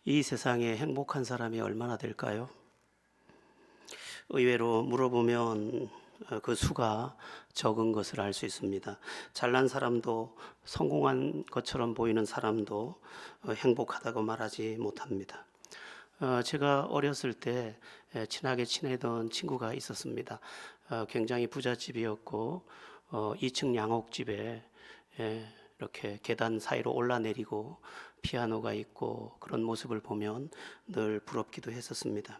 이 세상에 행복한 사람이 얼마나 될까요? 의외로 물어보면 그 수가 적은 것을 알 수 있습니다. 잘난 사람도 성공한 것처럼 보이는 사람도 행복하다고 말하지 못합니다. 제가 어렸을 때 친하게 지내던 친구가 있었습니다. 굉장히 부잣집이었고 2층 양옥집에 이렇게 계단 사이로 올라내리고 피아노가 있고 그런 모습을 보면 늘 부럽기도 했었습니다.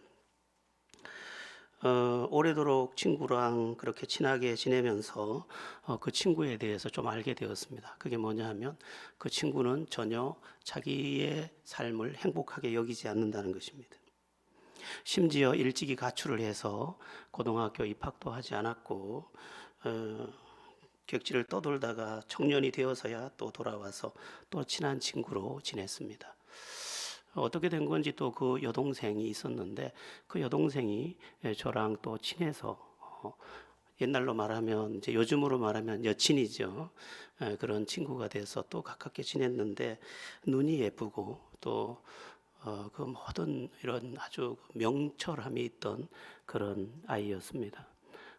오래도록 친구랑 그렇게 친하게 지내면서 그 친구에 대해서 좀 알게 되었습니다. 그게 뭐냐 하면 그 친구는 전혀 자기의 삶을 행복하게 여기지 않는다는 것입니다. 심지어 일찍이 가출을 해서 고등학교 입학도 하지 않았고 객지를 떠돌다가 청년이 되어서야 또 돌아와서 또 친한 친구로 지냈습니다. 어떻게 된 건지 또 그 여동생이 있었는데 그 여동생이 저랑 또 친해서 옛날로 말하면 이제 요즘으로 말하면 여친이죠. 그런 친구가 돼서 또 가깝게 지냈는데 눈이 예쁘고 또 그 모든 이런 아주 명철함이 있던 그런 아이였습니다.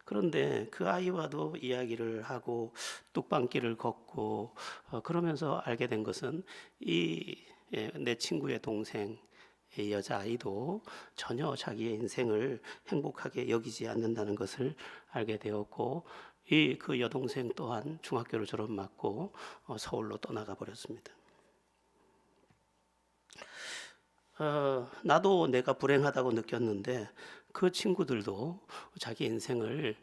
그런데 그 아이와도 이야기를 하고 뚝방길을 걷고 그러면서 알게 된 것은 내 친구의 동생 이 여자아이도 전혀 자기의 인생을 행복하게 여기지 않는다는 것을 알게 되었고 그 여동생 또한 중학교를 졸업 맞고 서울로 떠나가 버렸습니다. 나도 내가 불행하다고 느꼈는데 그 친구들도 자기 인생을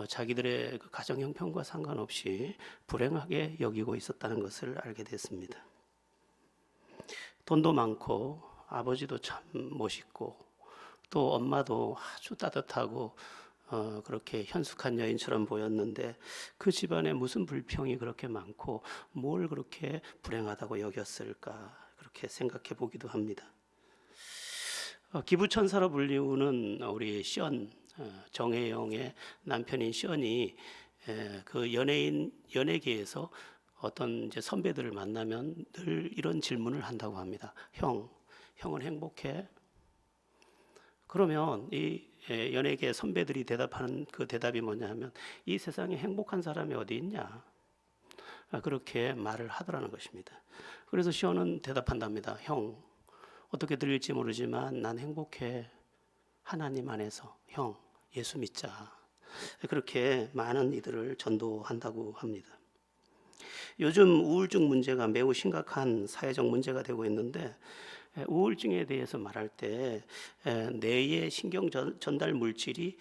자기들의 그 가정 형편과 상관없이 불행하게 여기고 있었다는 것을 알게 됐습니다. 돈도 많고 아버지도 참 멋있고 또 엄마도 아주 따뜻하고 그렇게 현숙한 여인처럼 보였는데 그 집안에 무슨 불평이 그렇게 많고 뭘 그렇게 불행하다고 여겼을까 그렇게 생각해 보기도 합니다. 기부천사로 불리우는 우리 시언 정혜영의 남편인 시언이 그 연예계에서 어떤 이제 선배들을 만나면 늘 이런 질문을 한다고 합니다. 형은 행복해? 그러면 이 연예계 선배들이 대답하는 그 대답이 뭐냐 하면 이 세상에 행복한 사람이 어디 있냐? 그렇게 말을 하더라는 것입니다. 그래서 시온은 대답한답니다. 형, 어떻게 들릴지 모르지만 난 행복해. 하나님 안에서. 형, 예수 믿자. 그렇게 많은 이들을 전도한다고 합니다. 요즘 우울증 문제가 매우 심각한 사회적 문제가 되고 있는데 우울증에 대해서 말할 때 뇌의 신경 전달 물질이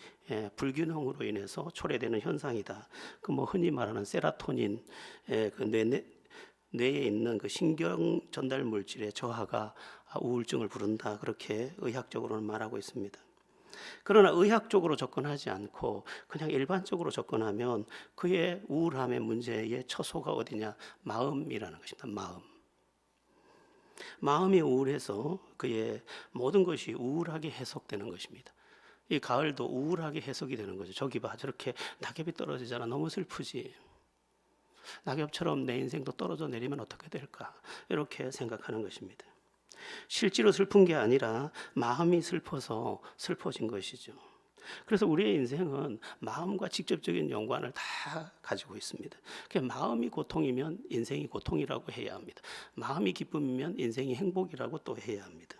불균형으로 인해서 초래되는 현상이다. 그 뭐 흔히 말하는 세라토닌 그 뇌에 있는 그 신경 전달 물질의 저하가 우울증을 부른다. 그렇게 의학적으로는 말하고 있습니다. 그러나 의학적으로 접근하지 않고 그냥 일반적으로 접근하면 그의 우울함의 문제의 처소가 어디냐? 마음이라는 것입니다. 마음이 우울해서 그의 모든 것이 우울하게 해석되는 것입니다. 이 가을도 우울하게 해석이 되는 거죠. 저기 봐, 저렇게 낙엽이 떨어지잖아. 너무 슬프지. 낙엽처럼 내 인생도 떨어져 내리면 어떻게 될까? 이렇게 생각하는 것입니다. 실제로 슬픈 게 아니라 마음이 슬퍼서 슬퍼진 것이죠. 그래서 우리의 인생은 마음과 직접적인 연관을 다 가지고 있습니다. 마음이 고통이면 인생이 고통이라고 해야 합니다. 마음이 기쁨이면 인생이 행복이라고 또 해야 합니다.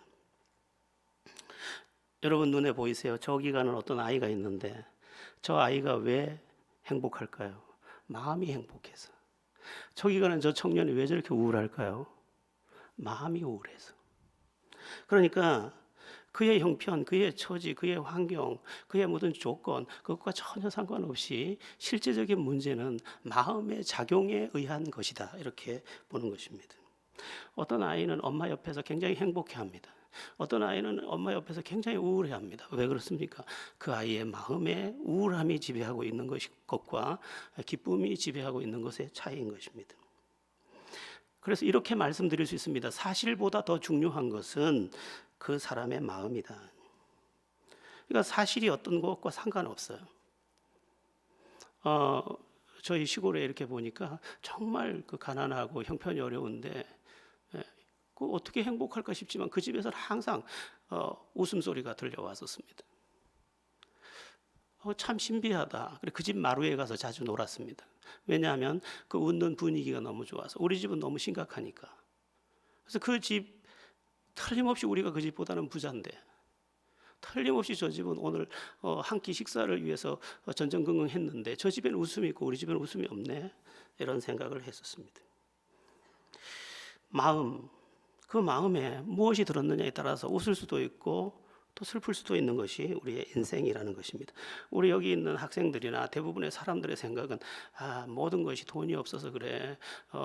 여러분 눈에 보이세요? 저기 가는 어떤 아이가 있는데 저 아이가 왜 행복할까요? 마음이 행복해서. 저기 가는 저 청년이 왜 저렇게 우울할까요? 마음이 우울해서. 그러니까 그의 형편, 그의 처지, 그의 환경, 그의 모든 조건 그것과 전혀 상관없이 실제적인 문제는 마음의 작용에 의한 것이다. 이렇게 보는 것입니다. 어떤 아이는 엄마 옆에서 굉장히 행복해합니다. 어떤 아이는 엄마 옆에서 굉장히 우울해합니다. 왜 그렇습니까? 그 아이의 마음에 우울함이 지배하고 있는 것과 기쁨이 지배하고 있는 것의 차이인 것입니다. 그래서 이렇게 말씀드릴 수 있습니다. 사실보다 더 중요한 것은 그 사람의 마음이다. 그러니까 사실이 어떤 것과 상관없어요. 저희 시골에 이렇게 보니까 정말 그 가난하고 형편이 어려운데 어떻게 행복할까 싶지만 그 집에서는 항상 웃음소리가 들려왔었습니다. 참 신비하다. 그 집 마루에 가서 자주 놀았습니다. 왜냐하면 그 웃는 분위기가 너무 좋아서. 우리 집은 너무 심각하니까. 그래서 그 집 틀림없이 우리가 그 집보다는 부자인데 틀림없이 저 집은 오늘 한 끼 식사를 위해서 전전긍긍했는데 저 집에는 웃음이 있고 우리 집에는 웃음이 없네. 이런 생각을 했었습니다. 마음, 그 마음에 무엇이 들었느냐에 따라서 웃을 수도 있고 또 슬플 수도 있는 것이 우리의 인생이라는 것입니다. 우리 여기 있는 학생들이나 대부분의 사람들의 생각은 모든 것이 돈이 없어서 그래,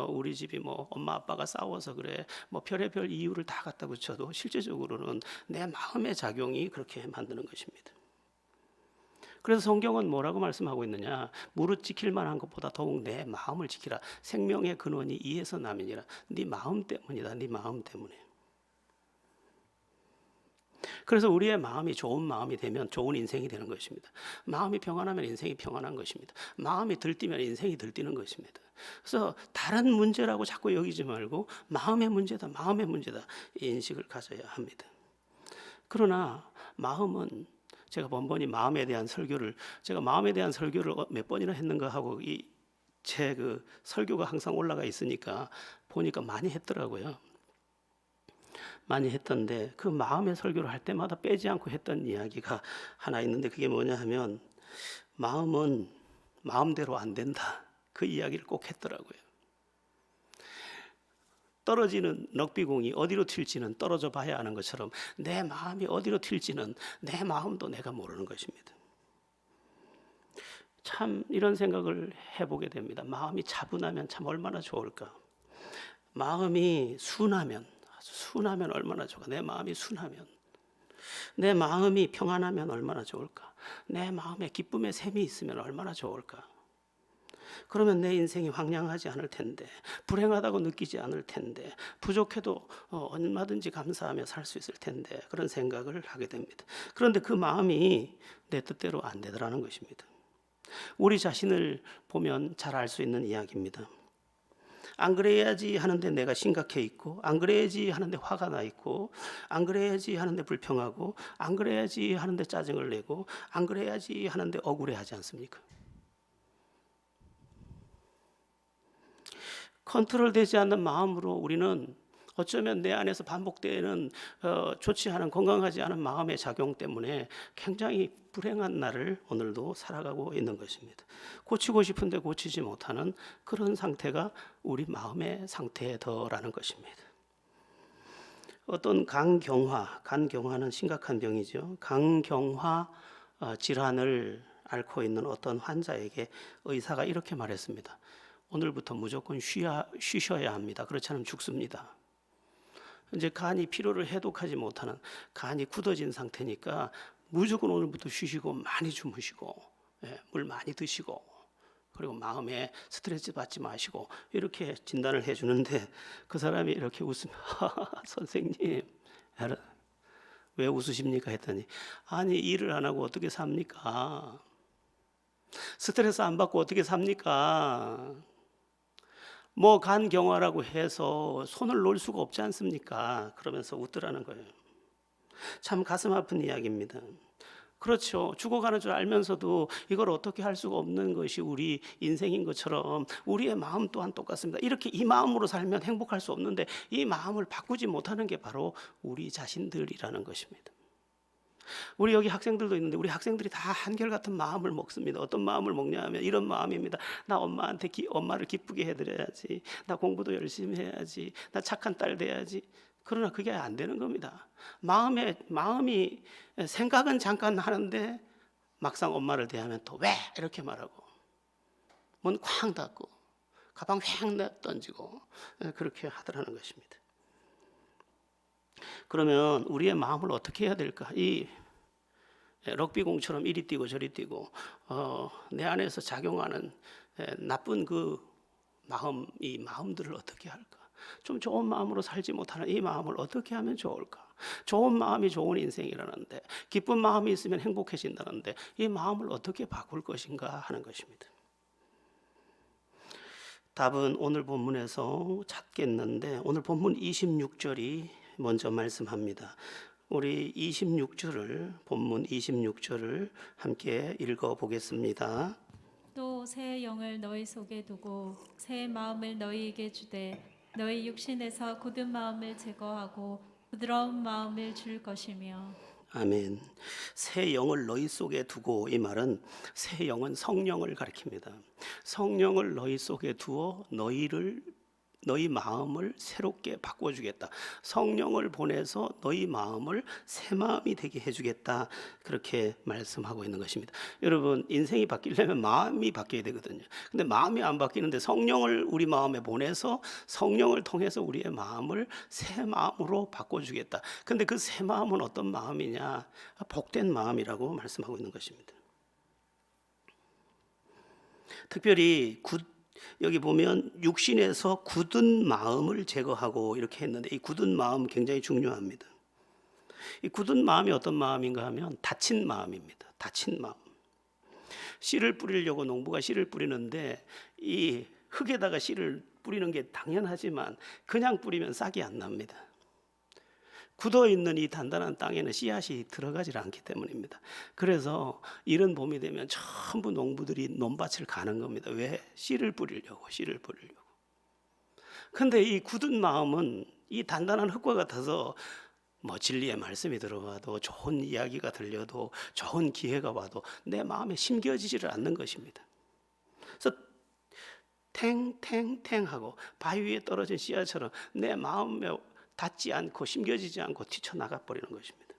우리 집이 뭐 엄마 아빠가 싸워서 그래, 뭐 별의별 이유를 다 갖다 붙여도 실제적으로는 내 마음의 작용이 그렇게 만드는 것입니다. 그래서 성경은 뭐라고 말씀하고 있느냐? 무릇 지킬 만한 것보다 더욱 내 마음을 지키라. 생명의 근원이 이에서 남이니라. 네 마음 때문이다. 네 마음 때문에. 그래서 우리의 마음이 좋은 마음이 되면 좋은 인생이 되는 것입니다. 마음이 평안하면 인생이 평안한 것입니다. 마음이 들뜨면 인생이 들뜨는 것입니다. 그래서 다른 문제라고 자꾸 여기지 말고 마음의 문제다, 마음의 문제다 이 인식을 가져야 합니다. 그러나 마음은 제가 번번이 마음에 대한 설교를 몇 번이나 했는가 하고 제 그 설교가 항상 올라가 있으니까 보니까 많이 했더라고요. 많이 했던데 그 마음의 설교를 할 때마다 빼지 않고 했던 이야기가 하나 있는데 그게 뭐냐 하면 마음은 마음대로 안 된다. 그 이야기를 꼭 했더라고요. 떨어지는 럭비공이 어디로 튈지는 떨어져 봐야 하는 것처럼 내 마음이 어디로 튈지는 내 마음도 내가 모르는 것입니다. 참 이런 생각을 해보게 됩니다. 마음이 차분하면 참 얼마나 좋을까. 마음이 순하면 얼마나 좋을까. 내 마음이 순하면, 내 마음이 평안하면 얼마나 좋을까. 내 마음에 기쁨의 샘이 있으면 얼마나 좋을까. 그러면 내 인생이 황량하지 않을 텐데, 불행하다고 느끼지 않을 텐데, 부족해도 얼마든지 감사하며 살 수 있을 텐데, 그런 생각을 하게 됩니다. 그런데 그 마음이 내 뜻대로 안 되더라는 것입니다. 우리 자신을 보면 잘 알 수 있는 이야기입니다. 안 그래야지 하는데 내가 심각해 있고, 안 그래야지 하는데 화가 나 있고, 안 그래야지 하는데 불평하고, 안 그래야지 하는데 짜증을 내고, 안 그래야지 하는데 억울해하지 않습니까? 컨트롤되지 않는 마음으로 우리는 어쩌면 내 안에서 반복되는 좋지 않은 건강하지 않은 마음의 작용 때문에 굉장히 불행한 날을 오늘도 살아가고 있는 것입니다. 고치고 싶은데 고치지 못하는 그런 상태가 우리 마음의 상태더라는 것입니다. 어떤 간경화는 심각한 병이죠. 간경화 질환을 앓고 있는 어떤 환자에게 의사가 이렇게 말했습니다. 오늘부터 무조건 쉬셔야 합니다. 그렇지 않으면 죽습니다. 이제 간이 피로를 해독하지 못하는, 간이 굳어진 상태니까 무조건 오늘부터 쉬시고 많이 주무시고 물 많이 드시고 그리고 마음에 스트레스 받지 마시고 이렇게 진단을 해주는데 그 사람이 이렇게 웃으며 선생님 왜 웃으십니까 했더니 아니 일을 안 하고 어떻게 삽니까? 스트레스 안 받고 어떻게 삽니까? 뭐 간경화라고 해서 손을 놓을 수가 없지 않습니까? 그러면서 웃더라는 거예요. 참 가슴 아픈 이야기입니다. 그렇죠. 죽어가는 줄 알면서도 이걸 어떻게 할 수가 없는 것이 우리 인생인 것처럼 우리의 마음 또한 똑같습니다. 이렇게 이 마음으로 살면 행복할 수 없는데 이 마음을 바꾸지 못하는 게 바로 우리 자신들이라는 것입니다. 우리 여기 학생들도 있는데 우리 학생들이 다 한결같은 마음을 먹습니다. 어떤 마음을 먹냐 하면 이런 마음입니다. 나 엄마를 기쁘게 해드려야지. 나 공부도 열심히 해야지. 나 착한 딸 돼야지. 그러나 그게 안 되는 겁니다. 마음이 생각은 잠깐 하는데 막상 엄마를 대하면 또 왜 이렇게 말하고 문 쾅 닫고 가방 휙 던지고 그렇게 하더라는 것입니다. 그러면 우리의 마음을 어떻게 해야 될까? 이 럭비공처럼 이리 뛰고 저리 뛰고 내 안에서 작용하는 나쁜 그 마음, 이 마음들을 어떻게 할까? 좀 좋은 마음으로 살지 못하는 이 마음을 어떻게 하면 좋을까? 좋은 마음이 좋은 인생이라는데 기쁜 마음이 있으면 행복해진다는데 이 마음을 어떻게 바꿀 것인가 하는 것입니다. 답은 오늘 본문에서 찾겠는데 오늘 본문 26절이 먼저 말씀합니다. 우리 26절을 본문 26절을 함께 읽어 보겠습니다. 또 새 영을 너희 속에 두고 새 마음을 너희에게 주되 너희 육신에서 굳은 마음을 제거하고 부드러운 마음을 줄 것이며. 아멘. 새 영을 너희 속에 두고, 이 말은 새 영은 성령을 가리킵니다. 성령을 너희 속에 두어 너희 마음을 새롭게 바꿔주겠다. 성령을 보내서 너희 마음을 새 마음이 되게 해주겠다. 그렇게 말씀하고 있는 것입니다. 여러분, 인생이 바뀌려면 마음이 바뀌어야 되거든요. 근데 마음이 안 바뀌는데 성령을 우리 마음에 보내서 성령을 통해서 우리의 마음을 새 마음으로 바꿔주겠다. 근데 그 새 마음은 어떤 마음이냐? 복된 마음이라고 말씀하고 있는 것입니다. 특별히 여기 보면 육신에서 굳은 마음을 제거하고 이렇게 했는데, 이 굳은 마음 굉장히 중요합니다. 이 굳은 마음이 어떤 마음인가 하면 다친 마음입니다. 다친 마음. 씨를 뿌리려고 농부가 씨를 뿌리는데 이 흙에다가 씨를 뿌리는 게 당연하지만 그냥 뿌리면 싹이 안 납니다. 굳어있는 이 단단한 땅에는 씨앗이 들어가질 않기 때문입니다. 그래서 이른 봄이 되면 전부 농부들이 논밭을 가는 겁니다. 왜? 씨를 뿌리려고. 근데 이 굳은 마음은 이 단단한 흙과 같아서 진리의 말씀이 들어와도, 좋은 이야기가 들려도, 좋은 기회가 와도 내 마음에 심겨지지를 않는 것입니다. 그래서 탱탱탱하고 바위 위에 떨어진 씨앗처럼 내 마음에 닿지 않고 심겨지지 않고 튀쳐나가 버리는 것입니다.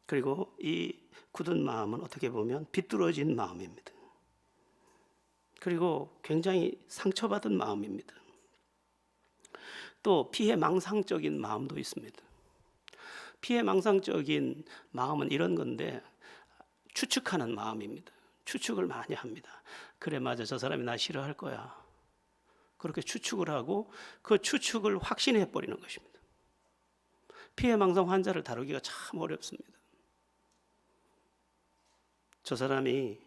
그리고 이 굳은 마음은 어떻게 보면 비뚤어진 마음입니다. 그리고 굉장히 상처받은 마음입니다. 또 피해망상적인 마음도 있습니다. 피해망상적인 마음은 이런 건데, 추측하는 마음입니다. 추측을 많이 합니다. 그래, 맞아, 저 사람이 나 싫어할 거야. 그렇게 추측을 하고 그 추측을 확신해 버리는 것입니다. 피해망상 환자를 다루기가 참 어렵습니다. 저 사람이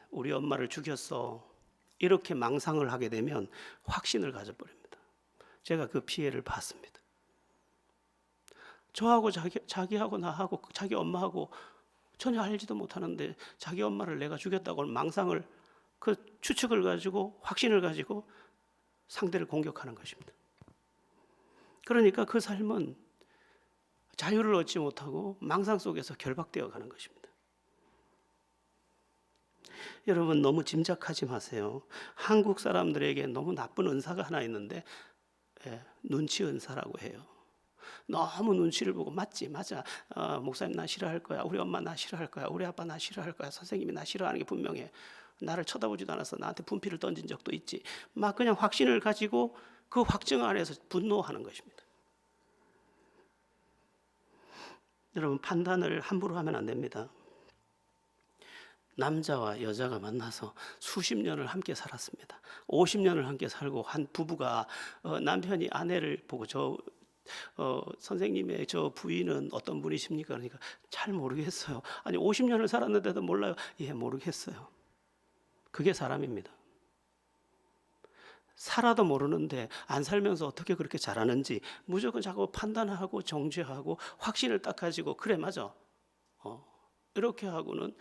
우리 엄마를 죽였어, 이렇게 망상을 하게 되면 확신을 가져버립니다. 제가 그 피해를 봤습니다. 저하고 자기하고 나하고 자기 엄마하고 전혀 알지도 못하는데 자기 엄마를 내가 죽였다고 망상을, 그 추측을 가지고, 확신을 가지고 상대를 공격하는 것입니다. 그러니까 그 삶은 자유를 얻지 못하고 망상 속에서 결박되어 가는 것입니다. 여러분, 너무 짐작하지 마세요. 한국 사람들에게 너무 나쁜 은사가 하나 있는데, 눈치 은사라고 해요. 너무 눈치를 보고, 맞지, 맞아, 목사님 나 싫어할 거야, 우리 엄마 나 싫어할 거야, 우리 아빠 나 싫어할 거야, 선생님이 나 싫어하는 게 분명해, 나를 쳐다보지도 않아서 나한테 분필을 던진 적도 있지, 막 그냥 확신을 가지고 그 확증 안에서 분노하는 것입니다. 여러분, 판단을 함부로 하면 안 됩니다. 남자와 여자가 만나서 수십 년을 함께 살았습니다. 50년을 함께 살고 한 부부가 남편이 아내를 보고, 선생님의 저 부인은 어떤 분이십니까? 그러니까 잘 모르겠어요. 아니, 50년을 살았는데도 몰라요. 예, 모르겠어요. 그게 사람입니다. 살아도 모르는데 안 살면서 어떻게 그렇게 잘하는지 무조건 자꾸 판단하고 정죄하고 확신을 딱 가지고, 그래 맞아, 이렇게 하고는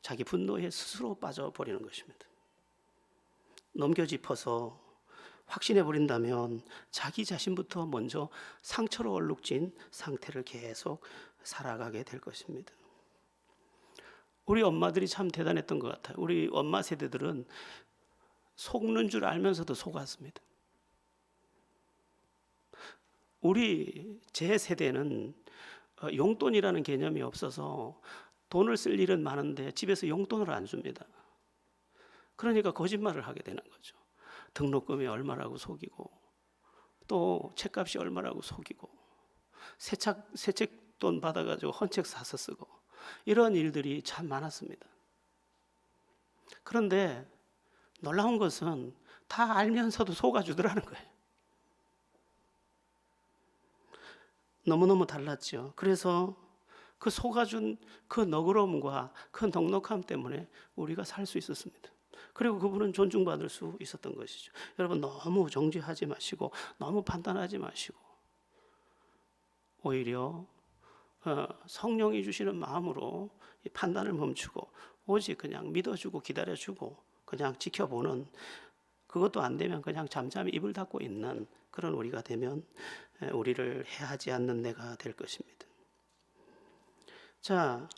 자기 분노에 스스로 빠져버리는 것입니다. 넘겨짚어서 확신해 버린다면 자기 자신부터 먼저 상처로 얼룩진 상태를 계속 살아가게 될 것입니다. 우리 엄마들이 참 대단했던 것 같아요. 우리 엄마 세대들은 속는 줄 알면서도 속았습니다. 제 세대는 용돈이라는 개념이 없어서 돈을 쓸 일은 많은데 집에서 용돈을 안 줍니다. 그러니까 거짓말을 하게 되는 거죠. 등록금이 얼마라고 속이고, 또 책값이 얼마라고 속이고, 세책돈 받아가지고 헌책 사서 쓰고, 이런 일들이 참 많았습니다. 그런데 놀라운 것은 다 알면서도 속아주더라는 거예요. 너무너무 달랐죠. 그래서 그 속아준 그 너그러움과 그 넉넉함 때문에 우리가 살 수 있었습니다. 그리고 그분은 존중받을 수 있었던 것이죠. 여러분 너무 정죄하지 마시고 너무 판단하지 마시고 오히려 성령이 주시는 마음으로 이 판단을 멈추고 오직 그냥 믿어주고 기다려주고 그냥 지켜보는, 그것도 안 되면 그냥 잠잠히 입을 닫고 있는 그런 우리가 되면 우리를 해하지 않는 내가 될 것입니다. 자,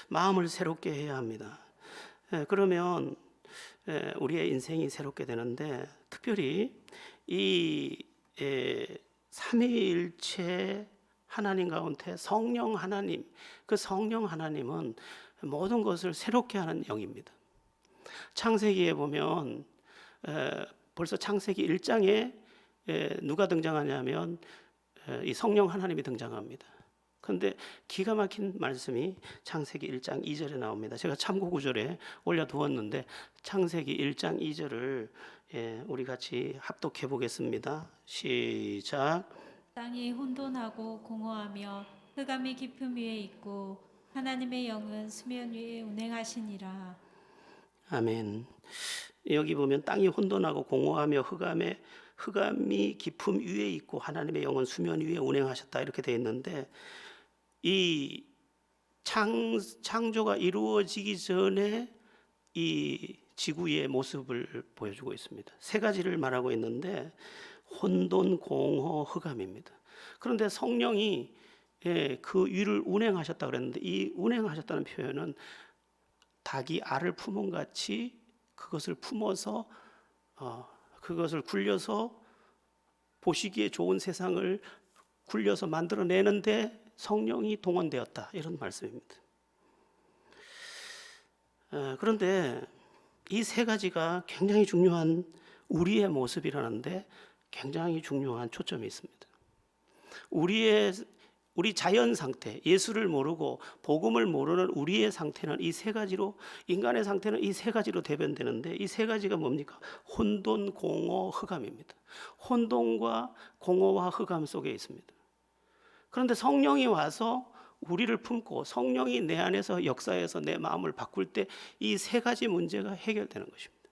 마음을 새롭게 해야 합니다. 그러면 우리의 인생이 새롭게 되는데, 특별히 이 삼위일체 하나님 가운데 성령 하나님, 그 성령 하나님은 모든 것을 새롭게 하는 영입니다. 창세기에 보면 벌써 창세기 1장에 누가 등장하냐면 이 성령 하나님이 등장합니다. 그런데 기가 막힌 말씀이 창세기 1장 2절에 나옵니다. 제가 참고 구절에 올려두었는데 창세기 1장 2절을 우리 같이 합독해 보겠습니다. 시작. 땅이 혼돈하고 공허하며 흑암이 깊음 위에 있고 하나님의 영은 수면 위에 운행하시니라. 아멘. 여기 보면 땅이 혼돈하고 공허하며 흑암이 깊음 위에 있고 하나님의 영은 수면 위에 운행하셨다 이렇게 되어 있는데, 이 창조가 이루어지기 전에 이 지구의 모습을 보여주고 있습니다. 세 가지를 말하고 있는데 혼돈, 공허, 흑암입니다. 그런데 성령이 그 위를 운행하셨다 그랬는데, 이 운행하셨다는 표현은 닭이 알을 품은 같이 그것을 품어서 그것을 굴려서 보시기에 좋은 세상을 굴려서 만들어내는데 성령이 동원되었다, 이런 말씀입니다. 그런데 이 세 가지가 굉장히 중요한 우리의 모습이라는데 굉장히 중요한 초점이 있습니다. 우리 자연 상태, 예수를 모르고 복음을 모르는 우리의 상태는 이 세 가지로, 인간의 상태는 이 세 가지로 대변되는데, 이 세 가지가 뭡니까? 혼돈, 공허, 흑암입니다. 혼돈과 공허와 흑암 속에 있습니다. 그런데 성령이 와서 우리를 품고 성령이 내 안에서 역사해서 내 마음을 바꿀 때 이 세 가지 문제가 해결되는 것입니다.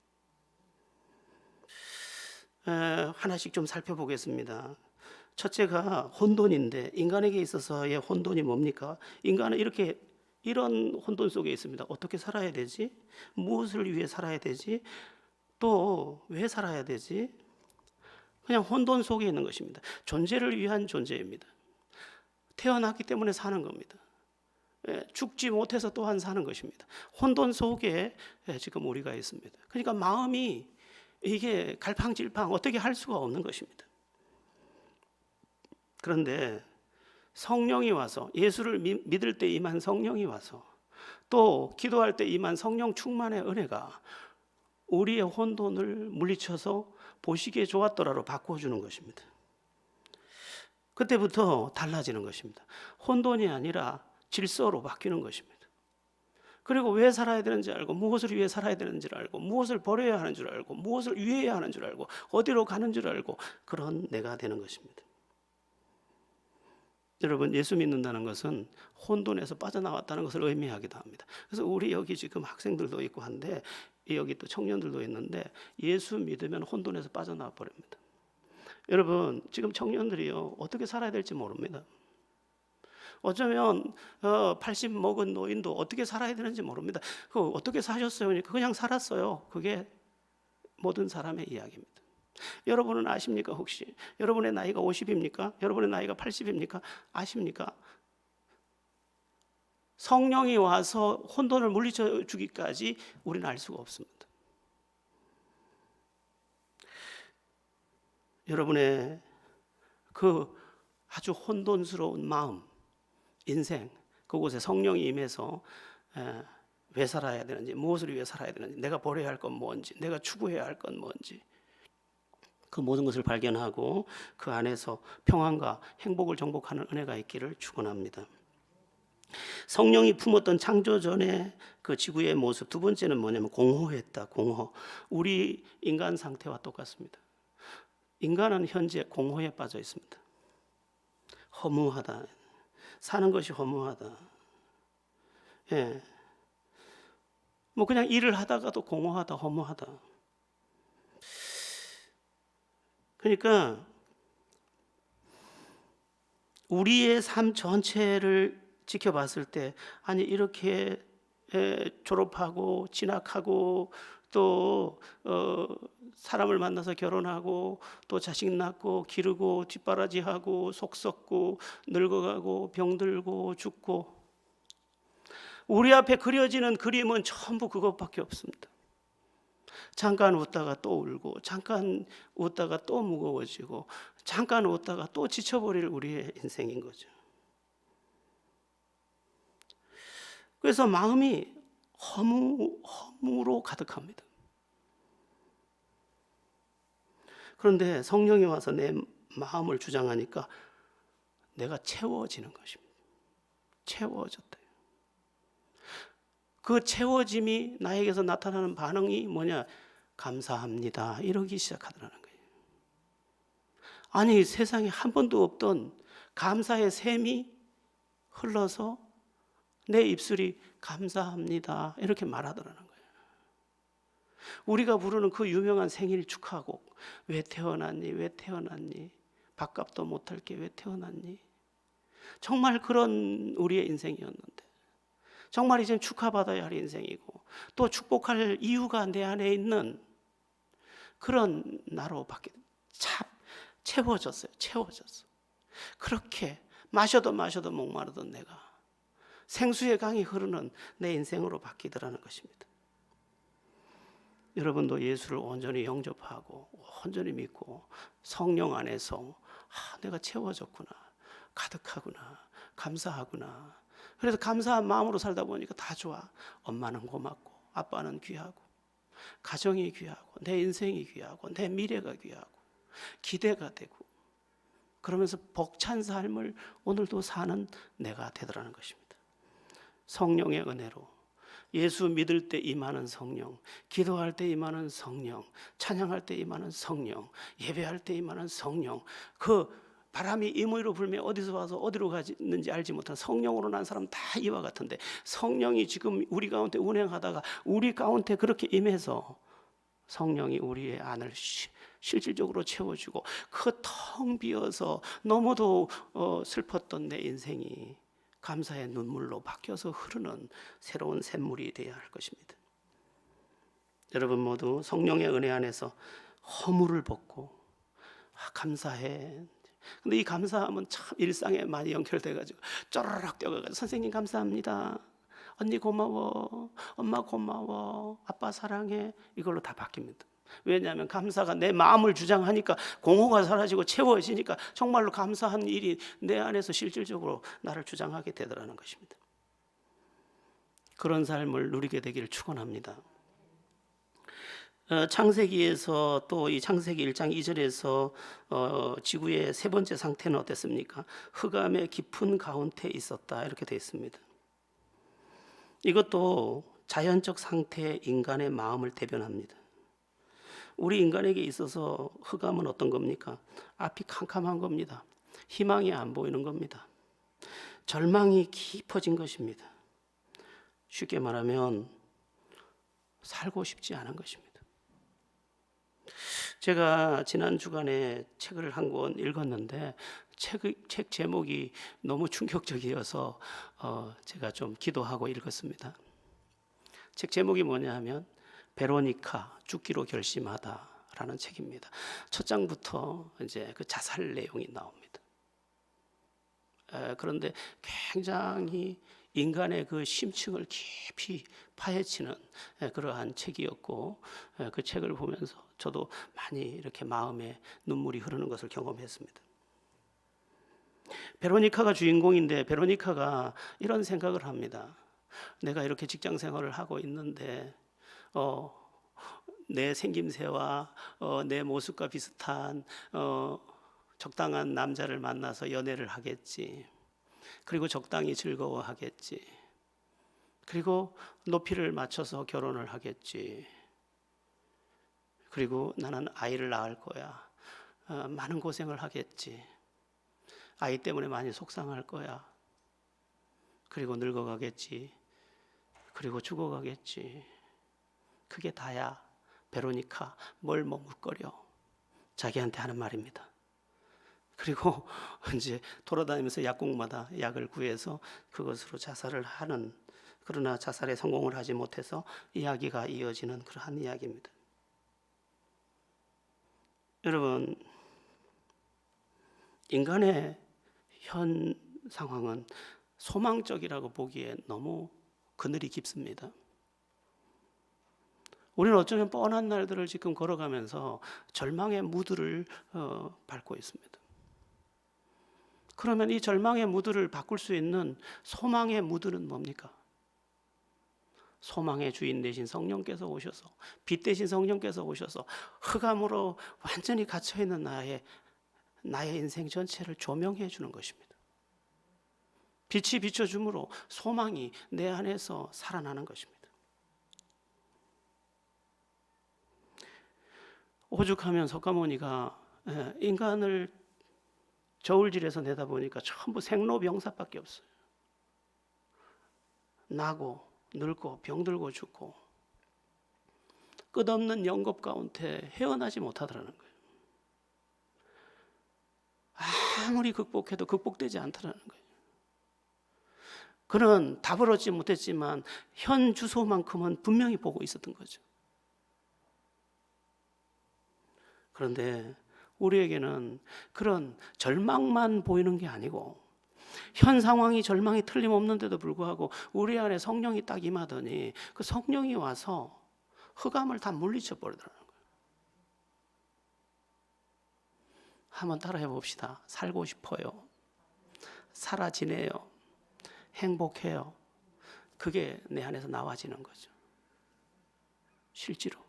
하나씩 좀 살펴보겠습니다. 첫째가 혼돈인데, 인간에게 있어서의 혼돈이 뭡니까? 인간은 이런 혼돈 속에 있습니다. 어떻게 살아야 되지? 무엇을 위해 살아야 되지? 또 왜 살아야 되지? 그냥 혼돈 속에 있는 것입니다. 존재를 위한 존재입니다. 태어났기 때문에 사는 겁니다. 죽지 못해서 또한 사는 것입니다. 혼돈 속에 지금 우리가 있습니다. 그러니까 마음이 이게 갈팡질팡 어떻게 할 수가 없는 것입니다. 그런데 성령이 와서, 예수를 믿을 때 임한 성령이 와서, 또 기도할 때 임한 성령 충만의 은혜가 우리의 혼돈을 물리쳐서 보시기에 좋았더라로 바꿔주는 것입니다. 그때부터 달라지는 것입니다. 혼돈이 아니라 질서로 바뀌는 것입니다. 그리고 왜 살아야 되는지 알고, 무엇을 위해 살아야 되는지를 알고, 무엇을 버려야 하는 줄 알고, 무엇을 위해야 하는 줄 알고, 어디로 가는 줄 알고, 그런 내가 되는 것입니다. 여러분, 예수 믿는다는 것은 혼돈에서 빠져나왔다는 것을 의미하기도 합니다. 그래서 우리 여기 지금 학생들도 있고 한데, 여기 또 청년들도 있는데, 예수 믿으면 혼돈에서 빠져나와 버립니다. 여러분, 지금 청년들이요, 어떻게 살아야 될지 모릅니다. 어쩌면 80 먹은 노인도 어떻게 살아야 되는지 모릅니다. 어떻게 사셨어요? 그냥 살았어요. 그게 모든 사람의 이야기입니다. 여러분은 아십니까? 혹시 여러분의 나이가 50입니까? 여러분의 나이가 80입니까? 아십니까? 성령이 와서 혼돈을 물리쳐 주기까지 우리는 알 수가 없습니다. 여러분의 그 아주 혼돈스러운 마음, 인생, 그곳에 성령이 임해서 왜 살아야 되는지, 무엇을 위해 살아야 되는지, 내가 버려야 할 건 뭔지, 내가 추구해야 할 건 뭔지, 그 모든 것을 발견하고 그 안에서 평안과 행복을 정복하는 은혜가 있기를 축원합니다. 성령이 품었던 창조 전의 그 지구의 모습, 두 번째는 뭐냐면 공허했다. 공허. 우리 인간 상태와 똑같습니다. 인간은 현재 공허에 빠져 있습니다. 허무하다. 사는 것이 허무하다. 예. 뭐 그냥 일을 하다가도 공허하다, 허무하다. 그러니까 우리의 삶 전체를 지켜봤을 때, 아니 이렇게 졸업하고 진학하고 또 사람을 만나서 결혼하고 또 자식 낳고 기르고 뒷바라지하고 속 썩고 늙어가고 병들고 죽고, 우리 앞에 그려지는 그림은 전부 그것밖에 없습니다. 잠깐 웃다가 또 울고, 잠깐 웃다가 또 무거워지고, 잠깐 웃다가 또 지쳐버릴 우리의 인생인 거죠. 그래서 마음이 허무로 가득합니다. 그런데 성령이 와서 내 마음을 주장하니까 내가 채워지는 것입니다. 채워졌다. 그 채워짐이 나에게서 나타나는 반응이 뭐냐? 감사합니다. 이러기 시작하더라는 거예요. 아니 세상에 한 번도 없던 감사의 샘이 흘러서 내 입술이 감사합니다 이렇게 말하더라는 거예요. 우리가 부르는 그 유명한 생일 축하곡, 왜 태어났니 왜 태어났니, 밥값도 못할 게 왜 태어났니, 정말 그런 우리의 인생이었는데, 정말 이제 축하받아야 할 인생이고 또 축복할 이유가 내 안에 있는 그런 나로 채워졌어요. 채워졌어. 그렇게 마셔도 목마르던 내가 생수의 강이 흐르는 내 인생으로 바뀌더라는 것입니다. 여러분도 예수를 온전히 영접하고 온전히 믿고 성령 안에서 내가 채워졌구나, 가득하구나, 감사하구나. 그래서 감사한 마음으로 살다 보니까 다 좋아. 엄마는 고맙고 아빠는 귀하고 가정이 귀하고 내 인생이 귀하고 내 미래가 귀하고 기대가 되고, 그러면서 벅찬 삶을 오늘도 사는 내가 되더라는 것입니다. 성령의 은혜로 예수 믿을 때 임하는 성령, 기도할 때 임하는 성령, 찬양할 때 임하는 성령, 예배할 때 임하는 성령, 그 바람이 임의로 불면 어디서 와서 어디로 가는지 알지 못한 성령으로 난 사람 다 이와 같은데, 성령이 지금 우리 가운데 운행하다가 우리 가운데 그렇게 임해서 성령이 우리의 안을 실질적으로 채워주고 그 텅 비어서 너무도 슬펐던 내 인생이 감사의 눈물로 바뀌어서 흐르는 새로운 샘물이 되어야 할 것입니다. 여러분 모두 성령의 은혜 안에서 허물을 벗고 감사해. 근데 이 감사함은 참 일상에 많이 연결돼가지고 쪼르륵 뛰어가지고 선생님 감사합니다, 언니 고마워, 엄마 고마워, 아빠 사랑해, 이걸로 다 바뀝니다. 왜냐하면 감사가 내 마음을 주장하니까 공허가 사라지고 채워지니까 정말로 감사한 일이 내 안에서 실질적으로 나를 주장하게 되더라는 것입니다. 그런 삶을 누리게 되기를 축원합니다. 창세기에서 또 이 창세기 1장 2절에서 지구의 세 번째 상태는 어땠습니까? 흑암의 깊은 가운데 있었다 이렇게 되어 있습니다. 이것도 자연적 상태의 인간의 마음을 대변합니다. 우리 인간에게 있어서 흑암은 어떤 겁니까? 앞이 캄캄한 겁니다. 희망이 안 보이는 겁니다. 절망이 깊어진 것입니다. 쉽게 말하면 살고 싶지 않은 것입니다. 제가 지난 주간에 책을 한 권 읽었는데 책 제목이 너무 충격적이어서 제가 좀 기도하고 읽었습니다. 책 제목이 뭐냐 하면 베로니카 죽기로 결심하다라는 책입니다. 첫 장부터 이제 그 자살 내용이 나옵니다. 그런데 굉장히 인간의 그 심층을 깊이 파헤치는 그러한 책이었고, 그 책을 보면서 저도 많이 이렇게 마음에 눈물이 흐르는 것을 경험했습니다. 베로니카가 주인공인데 베로니카가 이런 생각을 합니다. 내가 이렇게 직장 생활을 하고 있는데 내 생김새와 내 모습과 비슷한 적당한 남자를 만나서 연애를 하겠지. 그리고 적당히 즐거워하겠지. 그리고 높이를 맞춰서 결혼을 하겠지. 그리고 나는 아이를 낳을 거야. 많은 고생을 하겠지. 아이 때문에 많이 속상할 거야. 그리고 늙어가겠지. 그리고 죽어가겠지. 그게 다야. 베로니카 뭘 머뭇거려. 자기한테 하는 말입니다. 그리고 이제 돌아다니면서 약국마다 약을 구해서 그것으로 자살을 하는, 그러나 자살에 성공을 하지 못해서 이야기가 이어지는 그러한 이야기입니다. 여러분, 인간의 현 상황은 소망적이라고 보기에 너무 그늘이 깊습니다. 우리는 어쩌면 뻔한 날들을 지금 걸어가면서 절망의 무드를 밟고 있습니다. 그러면 이 절망의 무드를 바꿀 수 있는 소망의 무드는 뭡니까? 소망의 주인 되신 성령께서 오셔서, 빛 되신 성령께서 오셔서 흑암으로 완전히 갇혀있는 나의 인생 전체를 조명해 주는 것입니다. 빛이 비춰줌으로 소망이 내 안에서 살아나는 것입니다. 오죽하면 석가모니가 인간을 저울질에서 내다보니까 전부 생로병사밖에 없어요. 나고 늙고 병들고 죽고 끝없는 영겁 가운데 헤어나지 못하더라는 거예요. 아무리 극복해도 극복되지 않더라는 거예요. 그는 답을 얻지 못했지만 현 주소만큼은 분명히 보고 있었던 거죠. 그런데 우리에게는 그런 절망만 보이는 게 아니고 현 상황이 절망이 틀림없는데도 불구하고 우리 안에 성령이 딱 임하더니 그 성령이 와서 흑암을 다 물리쳐 버리더라는 거예요. 한번 따라해 봅시다. 살고 싶어요. 살아 지내요. 행복해요. 그게 내 안에서 나와지는 거죠. 실제로.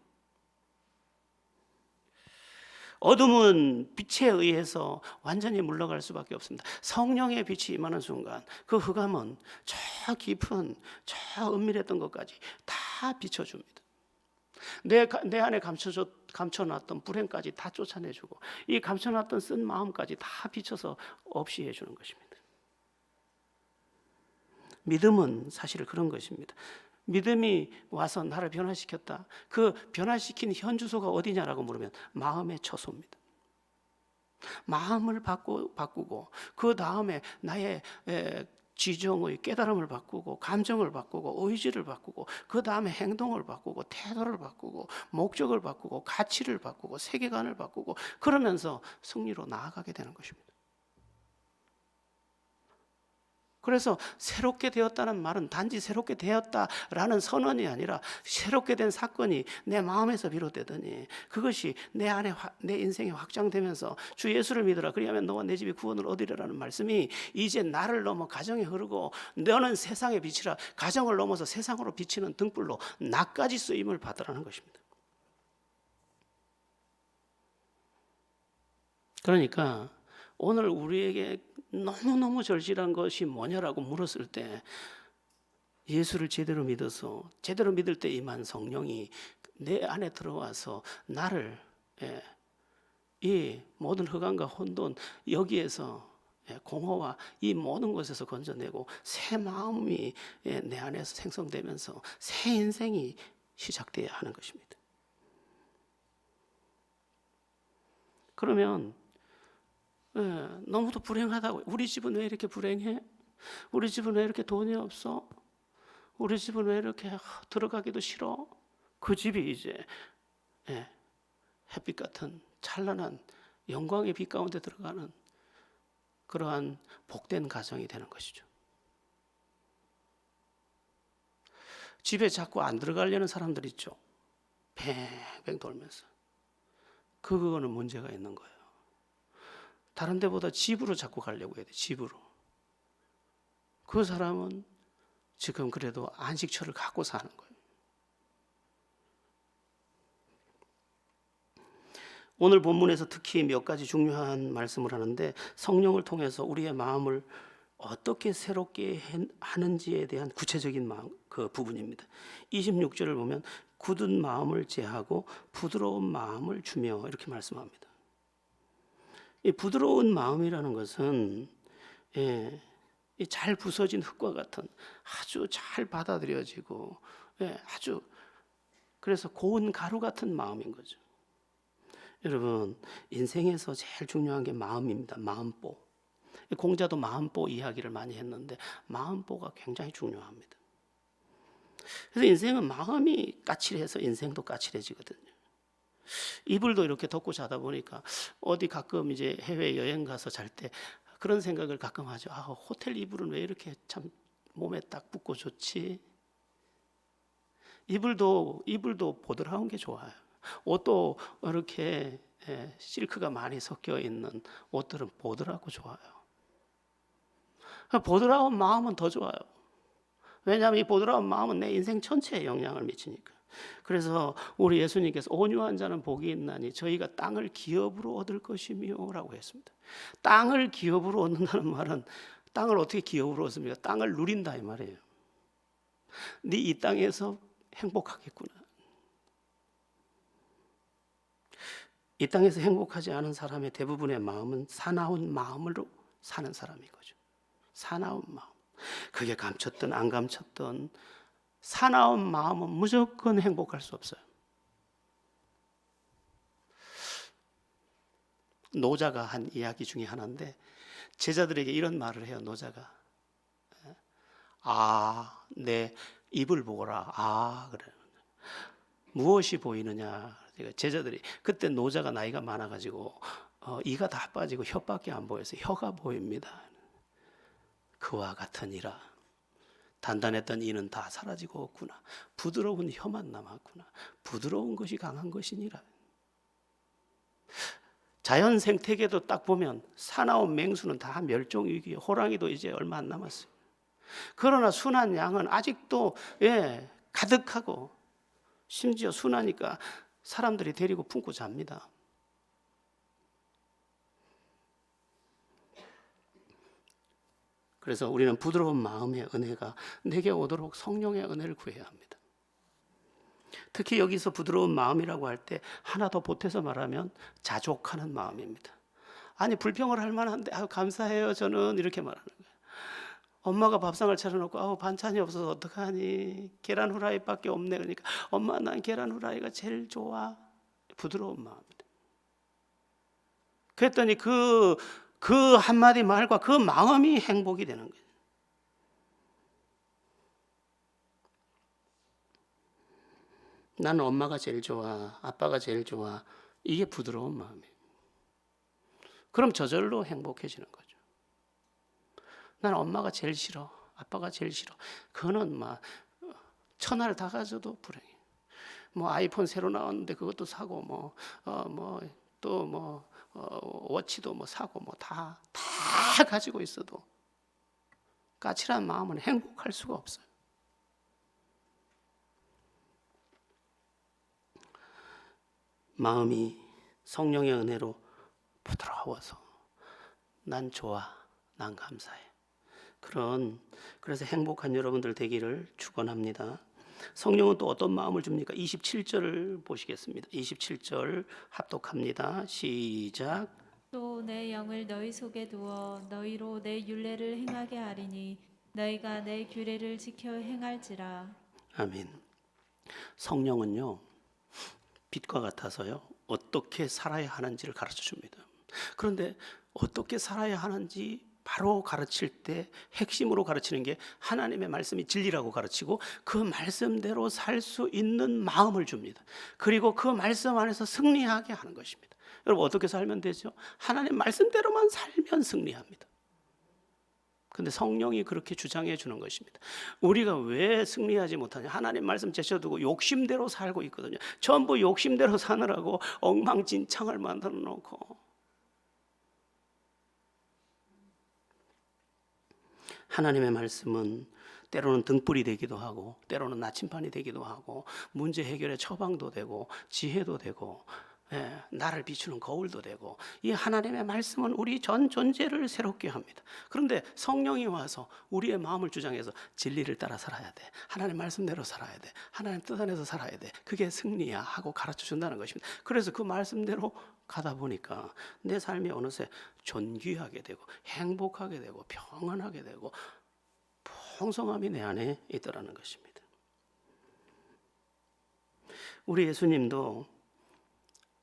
어둠은 빛에 의해서 완전히 물러갈 수밖에 없습니다. 성령의 빛이 임하는 순간 그 흑암은 저 깊은 저 은밀했던 것까지 다 비춰줍니다. 내 안에 감춰놨던 불행까지 다 쫓아내주고 이 감춰놨던 쓴 마음까지 다 비춰서 없이 해주는 것입니다. 믿음은 사실 그런 것입니다. 믿음이 와서 나를 변화시켰다. 그 변화시킨 현 주소가 어디냐라고 물으면 마음의 처소입니다. 마음을 바꾸고 그 다음에 나의 지정의 깨달음을 바꾸고 감정을 바꾸고 의지를 바꾸고 그 다음에 행동을 바꾸고 태도를 바꾸고 목적을 바꾸고 가치를 바꾸고 세계관을 바꾸고 그러면서 승리로 나아가게 되는 것입니다. 그래서 새롭게 되었다는 말은 단지 새롭게 되었다라는 선언이 아니라 새롭게 된 사건이 내 마음에서 비롯되더니 그것이 내 안에 내 인생에 확장되면서 주 예수를 믿으라 그리하면 너와 내 집이 구원을 얻으리라는 말씀이 이제 나를 넘어 가정에 흐르고 너는 세상의 빛이라 가정을 넘어서 세상으로 비치는 등불로 나까지 쓰임을 받으라는 것입니다. 그러니까 오늘 우리에게 너무너무 절실한 것이 뭐냐라고 물었을 때 예수를 제대로 믿어서 제대로 믿을 때 임한 성령이 내 안에 들어와서 나를 이 모든 흑암과 혼돈 여기에서 공허와 이 모든 것에서 건져내고 새 마음이 내 안에서 생성되면서 새 인생이 시작돼야 하는 것입니다. 그러면 너무도 불행하다고. 우리 집은 왜 이렇게 불행해? 우리 집은 왜 이렇게 돈이 없어? 우리 집은 왜 이렇게 들어가기도 싫어? 그 집이 이제 햇빛 같은 찬란한 영광의 빛 가운데 들어가는 그러한 복된 가정이 되는 것이죠. 집에 자꾸 안 들어가려는 사람들 있죠. 뱅뱅 돌면서. 그거는 문제가 있는 거예요. 다른 데보다 집으로 자꾸 가려고 해야 돼. 집으로. 그 사람은 지금 그래도 안식처를 갖고 사는 거예요. 오늘 본문에서 특히 몇 가지 중요한 말씀을 하는데 성령을 통해서 우리의 마음을 어떻게 새롭게 하는지에 대한 구체적인 그 부분입니다. 26절을 보면 굳은 마음을 제하고 부드러운 마음을 주며 이렇게 말씀합니다. 이 부드러운 마음이라는 것은 잘 부서진 흙과 같은 아주 잘 받아들여지고 아주 그래서 고운 가루 같은 마음인 거죠. 여러분, 인생에서 제일 중요한 게 마음입니다. 마음보. 공자도 마음보 이야기를 많이 했는데 마음보가 굉장히 중요합니다. 그래서 인생은 마음이 까칠해서 인생도 까칠해지거든요. 이불도 이렇게 덮고 자다 보니까 어디 가끔 이제 해외 여행 가서 잘 때 그런 생각을 가끔 하죠. 아, 호텔 이불은 왜 이렇게 참 몸에 딱 붙고 좋지? 이불도 보드라운 게 좋아요. 옷도 이렇게 실크가 많이 섞여 있는 옷들은 보드라고 좋아요. 보드라운 마음은 더 좋아요. 왜냐하면 이 보드라운 마음은 내 인생 전체에 영향을 미치니까. 그래서 우리 예수님께서 온유한 자는 복이 있나니 저희가 땅을 기업으로 얻을 것이며 라고 했습니다. 땅을 기업으로 얻는다는 말은 땅을 어떻게 기업으로 얻습니까? 땅을 누린다 이 말이에요. 네 이 땅에서 행복하겠구나. 이 땅에서 행복하지 않은 사람의 대부분의 마음은 사나운 마음으로 사는 사람인 거죠. 사나운 마음. 그게 감췄든 안 감췄든 사나운 마음은 무조건 행복할 수 없어요. 노자가 한 이야기 중에 하나인데 제자들에게 이런 말을 해요. 노자가 내 입을 보거라. 그래. 무엇이 보이느냐? 제자들이 그때 노자가 나이가 많아가지고 이가 다 빠지고 혀밖에 안 보여서 혀가 보입니다. 그와 같으니라. 단단했던 이는 다 사라지고 없구나. 부드러운 혀만 남았구나. 부드러운 것이 강한 것이니라. 자연 생태계도 딱 보면 사나운 맹수는 다 멸종 위기에 호랑이도 이제 얼마 안 남았어요. 그러나 순한 양은 아직도 가득하고 심지어 순하니까 사람들이 데리고 품고 잡니다. 그래서 우리는 부드러운 마음의 은혜가 내게 오도록 성령의 은혜를 구해야 합니다. 특히 여기서 부드러운 마음이라고 할 때 하나 더 보태서 말하면 자족하는 마음입니다. 아니 불평을 할 만한데 감사해요 저는 이렇게 말하는 거예요. 엄마가 밥상을 차려놓고 반찬이 없어서 어떡하니 계란 후라이밖에 없네. 그러니까 엄마 난 계란 후라이가 제일 좋아. 부드러운 마음입니다. 그랬더니 그 한마디 말과 그 마음이 행복이 되는 거예요. 나는 엄마가 제일 좋아, 아빠가 제일 좋아. 이게 부드러운 마음이에요. 그럼 저절로 행복해지는 거죠. 나는 엄마가 제일 싫어, 아빠가 제일 싫어. 그거는 막 천하를 다 가져도 불행해. 아이폰 새로 나왔는데 그것도 사고 워치도 사고 다 가지고 있어도 까칠한 마음은 행복할 수가 없어요. 마음이 성령의 은혜로 부드러워서 난 좋아, 난 감사해. 그래서 행복한 여러분들 되기를 축원합니다. 성령은 또 어떤 마음을 줍니까? 27절을 보시겠습니다. 27절 합독합니다. 시작. 또 내 영을 너희 속에 두어 너희로 내 율례를 행하게 하리니 너희가 내 규례를 지켜 행할지라. 아멘. 성령은요 빛과 같아서요 어떻게 살아야 하는지를 가르쳐 줍니다. 그런데 어떻게 살아야 하는지 바로 가르칠 때 핵심으로 가르치는 게 하나님의 말씀이 진리라고 가르치고 그 말씀대로 살 수 있는 마음을 줍니다. 그리고 그 말씀 안에서 승리하게 하는 것입니다. 여러분 어떻게 살면 되죠? 하나님 말씀대로만 살면 승리합니다. 근데 성령이 그렇게 주장해 주는 것입니다. 우리가 왜 승리하지 못하냐? 하나님 말씀 제쳐두고 욕심대로 살고 있거든요. 전부 욕심대로 사느라고 엉망진창을 만들어 놓고 하나님의 말씀은 때로는 등불이 되기도 하고 때로는 나침반이 되기도 하고 문제 해결의 처방도 되고 지혜도 되고 나를 비추는 거울도 되고 이 하나님의 말씀은 우리 전 존재를 새롭게 합니다. 그런데 성령이 와서 우리의 마음을 주장해서 진리를 따라 살아야 돼. 하나님 말씀대로 살아야 돼. 하나님 뜻 안에서 살아야 돼. 그게 승리야 하고 가르쳐 준다는 것입니다. 그래서 그 말씀대로 가다 보니까 내 삶이 어느새 존귀하게 되고 행복하게 되고 평안하게 되고 풍성함이 내 안에 있더라는 것입니다. 우리 예수님도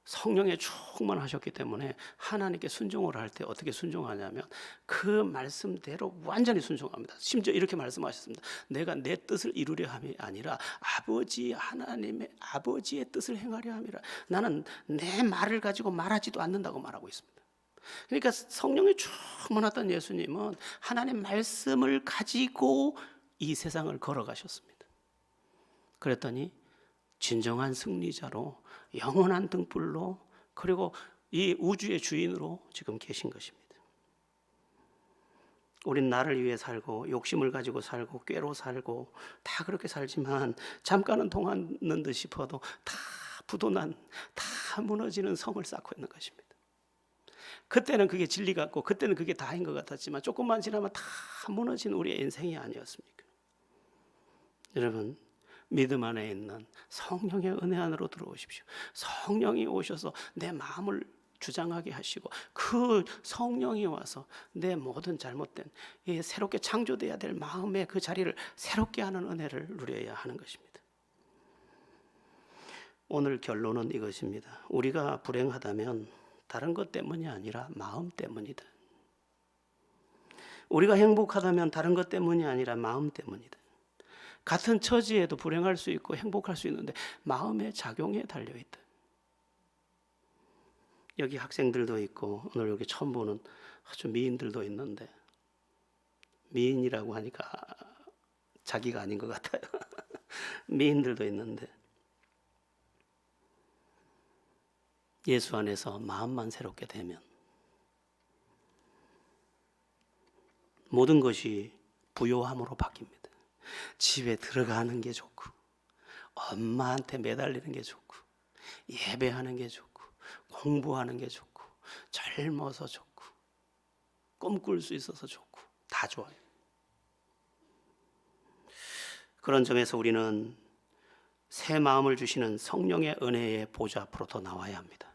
성령에 충만하셨기 때문에 하나님께 순종을 할 때 어떻게 순종하냐면 그 말씀대로 완전히 순종합니다. 심지어 이렇게 말씀하셨습니다. 내가 내 뜻을 이루려 함이 아니라 아버지 하나님의 아버지의 뜻을 행하려 함이라. 나는 내 말을 가지고 말하지도 않는다고 말하고 있습니다. 그러니까 성령에 충만했던 예수님은 하나님 말씀을 가지고 이 세상을 걸어가셨습니다. 그랬더니 진정한 승리자로 영원한 등불로 그리고 이 우주의 주인으로 지금 계신 것입니다. 우린 나를 위해 살고 욕심을 가지고 살고 꾀로 살고 다 그렇게 살지만 잠깐은 통하는 듯 싶어도 다 부도난 다 무너지는 성을 쌓고 있는 것입니다. 그때는 그게 진리 같고 그때는 그게 다인 것 같았지만 조금만 지나면 다 무너진 우리의 인생이 아니었습니까? 여러분, 믿음 안에 있는 성령의 은혜 안으로 들어오십시오. 성령이 오셔서 내 마음을 주장하게 하시고 그 성령이 와서 내 모든 잘못된 새롭게 창조돼야 될 마음의 그 자리를 새롭게 하는 은혜를 누려야 하는 것입니다. 오늘 결론은 이것입니다. 우리가 불행하다면 다른 것 때문이 아니라 마음 때문이다. 우리가 행복하다면 다른 것 때문이 아니라 마음 때문이다. 같은 처지에도 불행할 수 있고 행복할 수 있는데 마음의 작용에 달려있다. 여기 학생들도 있고 오늘 여기 처음 보는 아주 미인들도 있는데 미인이라고 하니까 자기가 아닌 것 같아요. 미인들도 있는데 예수 안에서 마음만 새롭게 되면 모든 것이 부요함으로 바뀝니다. 집에 들어가는 게 좋고 엄마한테 매달리는 게 좋고 예배하는 게 좋고 공부하는 게 좋고 젊어서 좋고 꿈꿀 수 있어서 좋고 다 좋아요. 그런 점에서 우리는 새 마음을 주시는 성령의 은혜의 보좌 앞으로 더 나와야 합니다.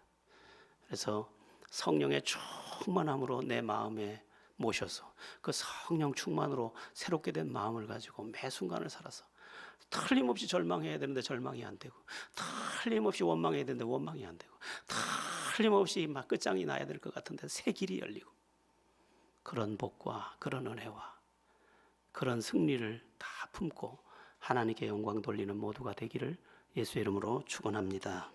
그래서 성령의 충만함으로 내 마음에 모셔서 그 성령 충만으로 새롭게 된 마음을 가지고 매 순간을 살아서 틀림없이 절망해야 되는데 절망이 안 되고 틀림없이 원망해야 되는데 원망이 안 되고 틀림없이 막 끝장이 나야 될 것 같은데 새 길이 열리고 그런 복과 그런 은혜와 그런 승리를 다 품고 하나님께 영광 돌리는 모두가 되기를 예수의 이름으로 축원합니다.